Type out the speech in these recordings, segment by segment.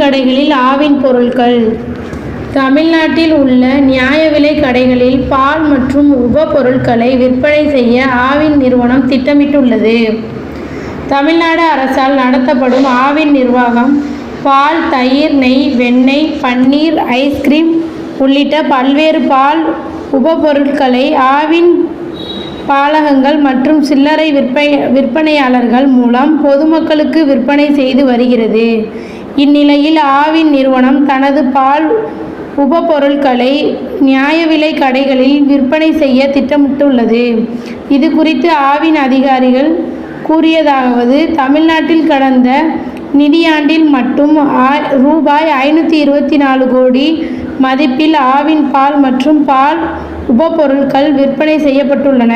கடைகளில் ஆவின் பொருட்கள். தமிழ்நாட்டில் உள்ள நியாய விலை கடைகளில் பால் மற்றும் உப பொருட்களை விற்பனை செய்ய ஆவின் நிறுவனம் திட்டமிட்டுள்ளது. தமிழ்நாடு அரசால் நடத்தப்படும் ஆவின் நிர்வாகம் பால், தயிர், நெய், வெண்ணெய், பன்னீர், ஐஸ்கிரீம் உள்ளிட்ட பல்வேறு பால் உப பொருட்களை ஆவின் பாலகங்கள் மற்றும் சில்லறை விற்பனையாளர்கள் மூலம் பொதுமக்களுக்கு விற்பனை செய்து வருகிறது. இந்நிலையில் ஆவின் நிறுவனம் தனது பால் உப பொருட்களை நியாய விலை கடைகளில் விற்பனை செய்ய திட்டமிட்டுள்ளது. இது குறித்து ஆவின் அதிகாரிகள் கூறியதாவது: தமிழ்நாட்டில் கடந்த நிதியாண்டில் மட்டும் ரூபாய் 524 கோடி மதிப்பில் ஆவின் பால் மற்றும் பால் உப பொருட்கள் விற்பனை செய்யப்பட்டுள்ளன.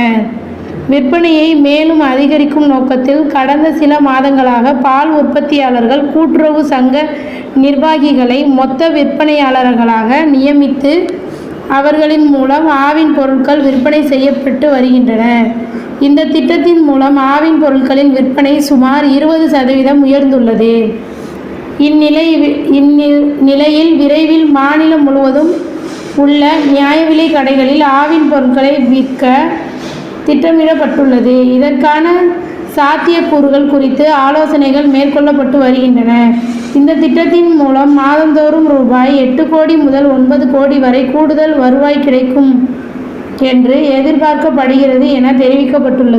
விற்பனையை மேலும் அதிகரிக்கும் நோக்கத்தில் கடந்த சில மாதங்களாக பால் உற்பத்தியாளர்கள் கூட்டுறவு சங்க நிர்வாகிகளை மொத்த விற்பனையாளர்களாக நியமித்து அவர்களின் மூலம் ஆவின் பொருட்கள் விற்பனை செய்யப்பட்டு வருகின்றன. இந்த திட்டத்தின் மூலம் ஆவின் பொருட்களின் விற்பனை சுமார் 20% உயர்ந்துள்ளது. இந்நிலையில் விரைவில் மாநிலம் முழுவதும் உள்ள நியாய விலை கடைகளில் ஆவின் பொருட்களை விற்க திட்டமிடப்பட்டுள்ளது. இதற்கான சாத்தியக்கூறுகள் குறித்து ஆலோசனைகள் மேற்கொள்ளப்பட்டு வருகின்றன. இந்த திட்டத்தின் மூலம் மாதந்தோறும் ரூபாய் 8 கோடி முதல் 9 கோடி வரை கூடுதல் வருவாய் கிடைக்கும் என்று எதிர்பார்க்கப்படுகிறது என தெரிவிக்கப்பட்டுள்ளது.